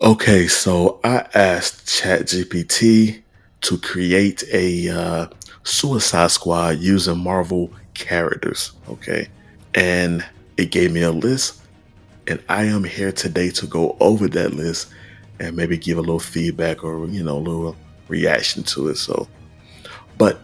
Okay, so I asked ChatGPT to create a Suicide Squad using Marvel characters. Okay, and it gave me a list, and I am here today to go over that list and maybe give a little feedback or a little reaction to it. But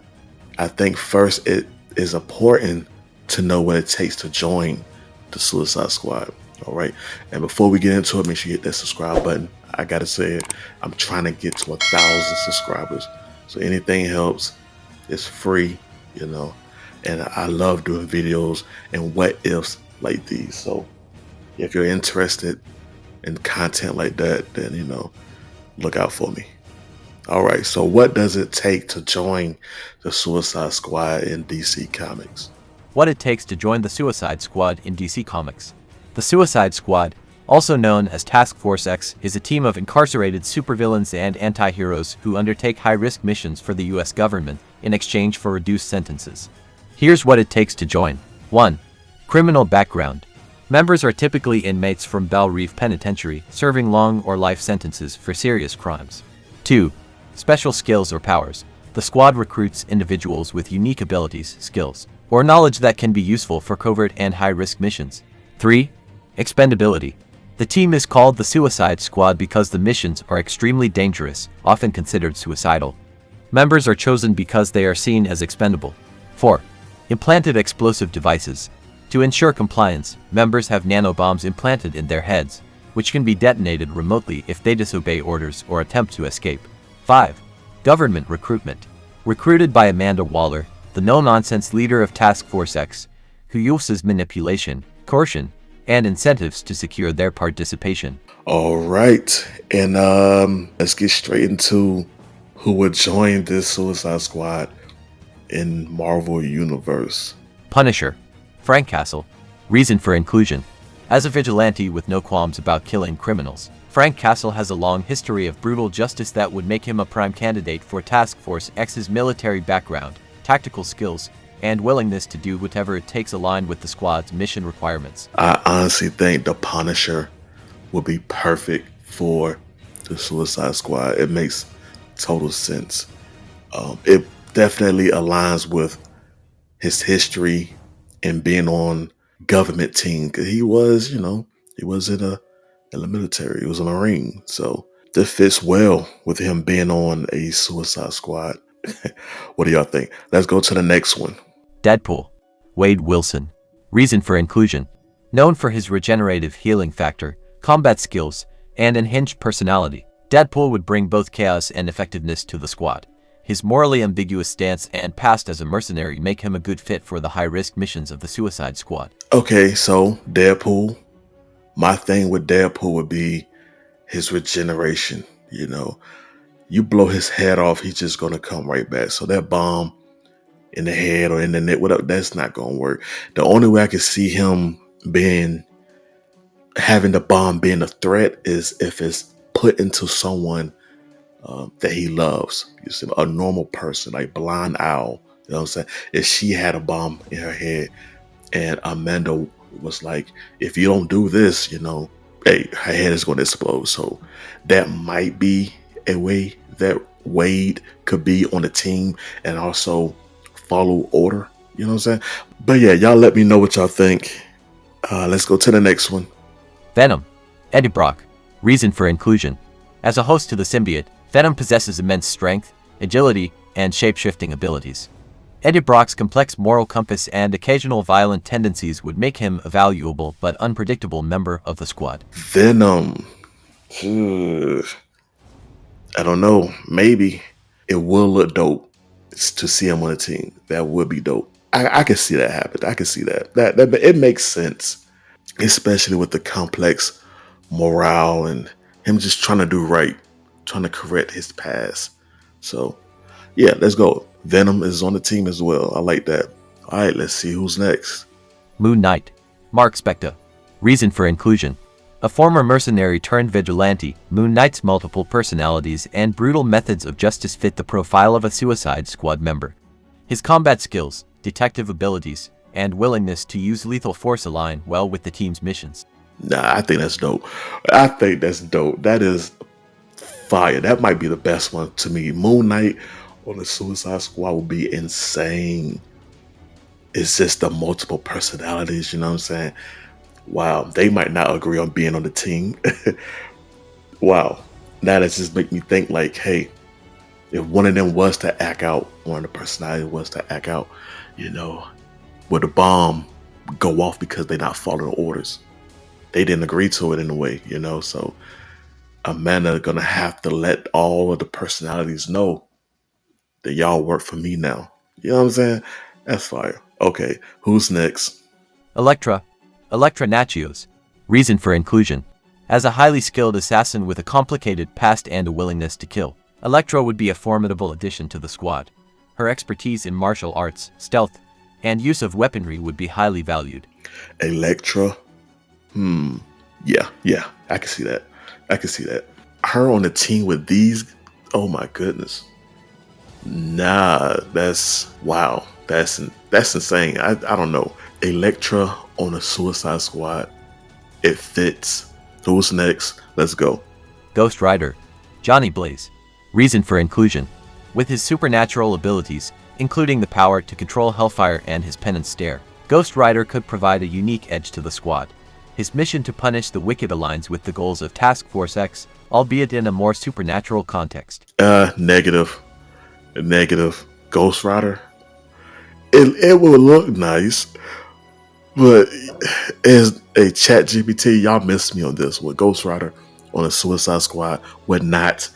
I think first it is important to know what it takes to join the Suicide Squad. All right. And before we get into it, make sure you hit that subscribe button. I gotta say it, I'm trying to get to 1,000 subscribers. So anything helps. It's free, you know. And I love doing videos and what ifs like these. So if you're interested in content like that, then look out for me. All right, so what does it take to join the Suicide Squad in DC Comics? What it takes to join the Suicide Squad in DC Comics. The Suicide Squad, also known as Task Force X, is a team of incarcerated supervillains and anti-heroes who undertake high-risk missions for the US government in exchange for reduced sentences. Here's what it takes to join. 1. Criminal background. Members are typically inmates from Belle Reef Penitentiary serving long or life sentences for serious crimes. 2. Special skills or powers. The squad recruits individuals with unique abilities, skills, or knowledge that can be useful for covert and high-risk missions. 3. Expendability. The team is called the Suicide Squad because the missions are extremely dangerous, often considered suicidal. Members are chosen because they are seen as expendable. 4. Implanted explosive devices. To ensure compliance, members have nanobombs implanted in their heads, which can be detonated remotely if they disobey orders or attempt to escape. 5. Government recruitment. Recruited by Amanda Waller, the no-nonsense leader of Task Force X, who uses manipulation, coercion, and incentives to secure their participation. All right, and let's get straight into who would join this Suicide Squad in Marvel Universe. Punisher. Frank Castle. Reason for inclusion. As a vigilante with no qualms about killing criminals, Frank Castle has a long history of brutal justice that would make him a prime candidate for Task Force X's military background, tactical skills, and willingness to do whatever it takes aligned with the squad's mission requirements. I honestly think the Punisher would be perfect for the Suicide Squad. It makes total sense. It definitely aligns with his history and being on government team, because he was in the military. He was a Marine, so this fits well with him being on a Suicide Squad. What do y'all think? Let's go to the next one. Deadpool. Wade Wilson. Reason for inclusion. Known for his regenerative healing factor, combat skills, and unhinged personality, Deadpool would bring both chaos and effectiveness to the squad. His morally ambiguous stance and past as a mercenary make him a good fit for the high-risk missions of the Suicide Squad. Okay, so Deadpool. My thing with Deadpool would be his regeneration. You blow his head off, he's just gonna come right back. So that bomb in the head or in the neck, whatever, that's not gonna work. The only way I can see him having the bomb being a threat is if it's put into someone that he loves. You see, a normal person like Blind Owl. You know what I'm saying? If she had a bomb in her head and Amanda was like, if you don't do this, hey, her head is going to explode. So that might be a way that Wade could be on the team and also follow order. You know what I'm saying? But yeah, y'all let me know what y'all think. Let's go to the next one. Venom. Eddie Brock. Reason for inclusion. As a host to the symbiote, Venom possesses immense strength, agility, and shape-shifting abilities. Eddie Brock's complex moral compass and occasional violent tendencies would make him a valuable but unpredictable member of the squad. Venom. I don't know. Maybe it will look dope to see him on a team. That would be dope. I can see that happen. I can see that. That it makes sense, especially with the complex morale and him just trying to do right, trying to correct his past. So, yeah, let's go. Venom is on the team as well. I like that. All right, let's see who's next. Moon Knight. Mark Spector. Reason for inclusion. A former mercenary turned vigilante, Moon Knight's multiple personalities and brutal methods of justice fit the profile of a Suicide Squad member. His combat skills, detective abilities, and willingness to use lethal force align well with the team's missions. Nah, I think that's dope. I think that's dope. That is fire. That might be the best one to me. Moon Knight on the Suicide Squad would be insane. It's just the multiple personalities, you know what I'm saying? Wow, they might not agree on being on the team. Wow. Now that just make me think like, hey, if one of them was to act out, one of the personalities was to act out, you know, would the bomb go off because they not following the orders? They didn't agree to it in a way, you know. So Amanda gonna have to let all of the personalities know that y'all work for me now. You know what I'm saying? That's fire. Okay, who's next? Electra. Electra Natchios. Reason for inclusion. As a highly skilled assassin with a complicated past and a willingness to kill, Electra would be a formidable addition to the squad. Her expertise in martial arts, stealth, and use of weaponry would be highly valued. Electra. Yeah, yeah, I can see that. I can see that. Her on the team with these. Oh my goodness. Nah, that's wow. That's insane. I don't know. Electra on a Suicide Squad. It fits. Who's next? Let's go. Ghost Rider. Johnny Blaze. Reason for inclusion. With his supernatural abilities, including the power to control Hellfire and his penance stare, Ghost Rider could provide a unique edge to the squad. His mission to punish the wicked aligns with the goals of Task Force X, albeit in a more supernatural context. Negative. Negative. Ghost Rider. It will look nice, but as a chat GPT, y'all missed me on this. With Ghost Rider on a Suicide Squad would not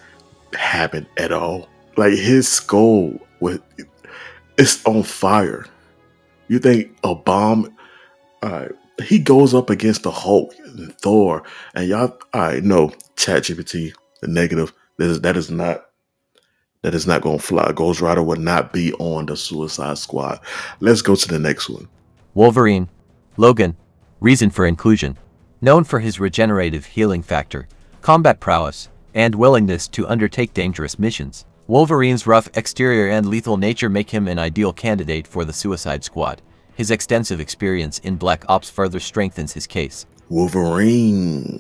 happen at all. Like his skull would it's on fire. You think a bomb he goes up against the Hulk and Thor and y'all no chat GPT, the negative. That is not gonna fly. Ghost Rider would not be on the Suicide Squad. Let's go to the next one. Wolverine. Logan. Reason for inclusion. Known for his regenerative healing factor, combat prowess, and willingness to undertake dangerous missions, Wolverine's rough exterior and lethal nature make him an ideal candidate for the Suicide Squad. His extensive experience in Black Ops further strengthens his case. Wolverine.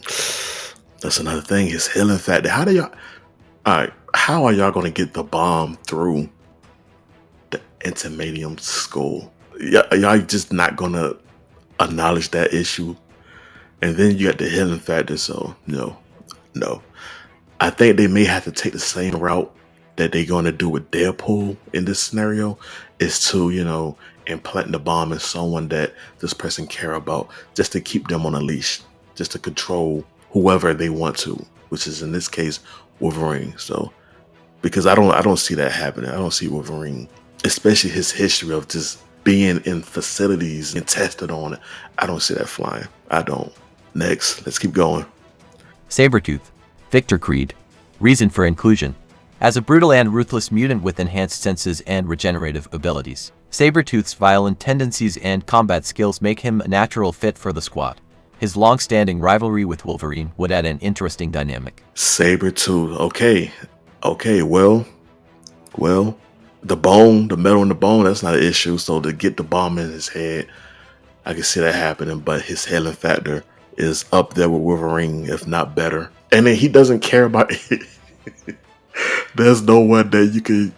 That's another thing. His healing factor. How do y'all? All right. How are y'all gonna get the bomb through the antimanium skull? Y'all just not gonna acknowledge that issue, and then you got the healing factor. So no, no. I think they may have to take the same route that they're gonna do with Deadpool in this scenario, is to implant the bomb in someone that this person care about, just to keep them on a leash, just to control whoever they want to, which is in this case Wolverine. So because I don't see that happening. I don't see Wolverine, especially his history of just being in facilities and tested on it. I don't see that flying. I don't. Next, let's keep going. Sabertooth. Victor Creed. Reason for inclusion. As a brutal and ruthless mutant with enhanced senses and regenerative abilities, Sabertooth's violent tendencies and combat skills make him a natural fit for the squad. His long-standing rivalry with Wolverine would add an interesting dynamic. Sabertooth. Okay. Well, the bone, the metal in the bone, that's not an issue. So to get the bomb in his head, I can see that happening. But his healing factor is up there with Wolverine, if not better. And then he doesn't care about it. There's no one that you could,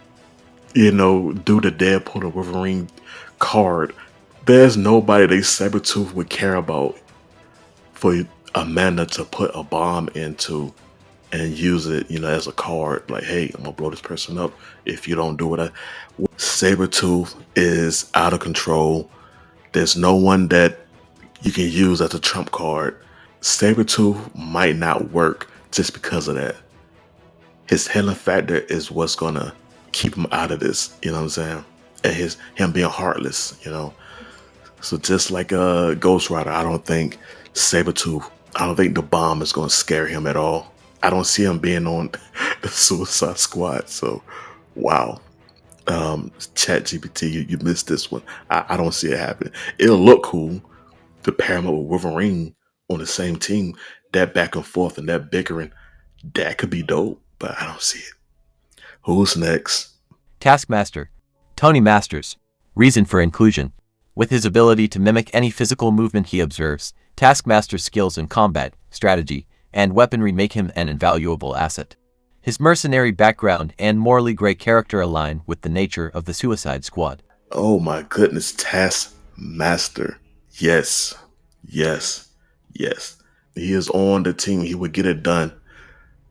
do the Deadpool or Wolverine card. There's nobody that Sabertooth would care about for Amanda to put a bomb into and use it, as a card. Like, hey, I'm gonna blow this person up if you don't do what Sabertooth is out of control. There's no one that you can use as a trump card. Sabertooth might not work just because of that. His healing factor is what's gonna keep him out of this, you know what I'm saying? And him being heartless. So just like a Ghost Rider, I don't think the bomb is gonna scare him at all. I don't see him being on the Suicide Squad. So wow. Chat GPT, you missed this one. I don't see it happening. It'll look cool to pair him up with Wolverine on the same team. That back and forth and that bickering, that could be dope, but I don't see it. Who's next? Taskmaster. Tony Masters. Reason for inclusion. With his ability to mimic any physical movement he observes, Taskmaster's skills in combat, strategy, and weaponry make him an invaluable asset. His mercenary background and morally gray character align with the nature of the Suicide Squad. Oh my goodness, Taskmaster. Yes, yes, yes. He is on the team. He would get it done.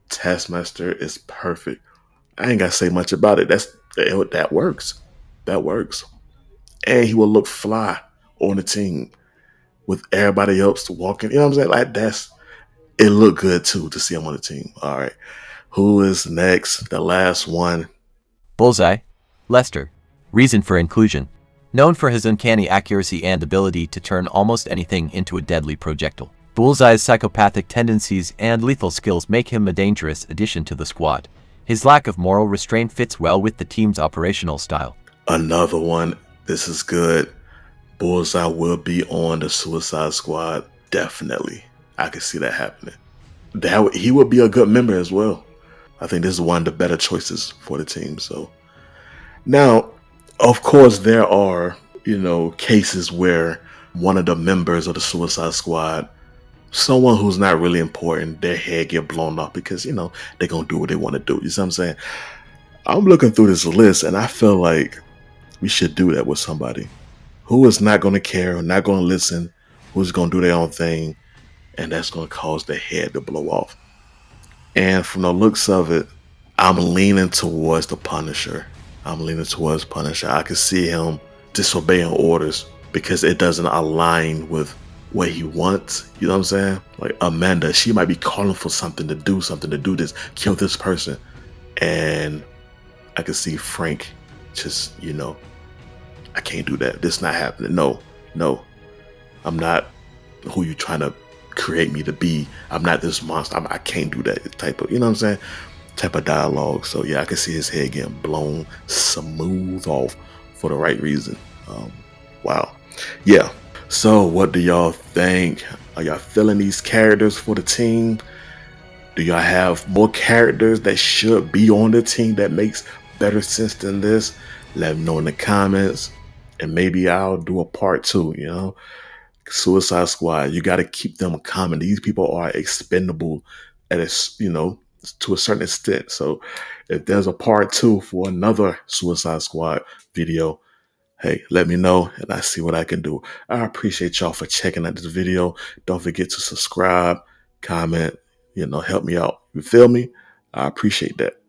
Taskmaster is perfect. I ain't gotta say much about it. That works. That works. And he will look fly on the team with everybody else walking. You know what I'm saying? Like it looked good too to see him on the team. All right. Who is next? The last one. Bullseye, Lester. Reason for inclusion. Known for his uncanny accuracy and ability to turn almost anything into a deadly projectile. Bullseye's psychopathic tendencies and lethal skills make him a dangerous addition to the squad. His lack of moral restraint fits well with the team's operational style. Another one. This is good. Bullseye will be on the Suicide Squad. Definitely. I can see that happening. He would be a good member as well. I think this is one of the better choices for the team. So now, of course, there are, cases where one of the members of the Suicide Squad, someone who's not really important, their head get blown off because, they're going to do what they want to do. You see what I'm saying? I'm looking through this list and I feel like we should do that with somebody who is not going to care, not going to listen, who's going to do their own thing, and that's going to cause their head to blow off. And from the looks of it, I'm leaning towards the Punisher. I'm leaning towards Punisher. I can see him disobeying orders because it doesn't align with what he wants. You know what I'm saying? Like Amanda, she might be calling for something to do this, kill this person. And I can see Frank just, I can't do that. This not happening. No. I'm not who you trying to create me to be. I'm not this monster. I can't do that type of, you know what I'm saying? Type of dialogue. So yeah, I can see his head getting blown smooth off for the right reason. Wow. Yeah. So what do y'all think? Are y'all feeling these characters for the team? Do y'all have more characters that should be on the team that makes better sense than this? Let me know in the comments. And maybe I'll do a part 2, Suicide Squad, you got to keep them coming. These people are expendable to a certain extent. So if there's a part 2 for another Suicide Squad video, hey, let me know and I see what I can do. I appreciate y'all for checking out this video. Don't forget to subscribe, comment, help me out. You feel me? I appreciate that.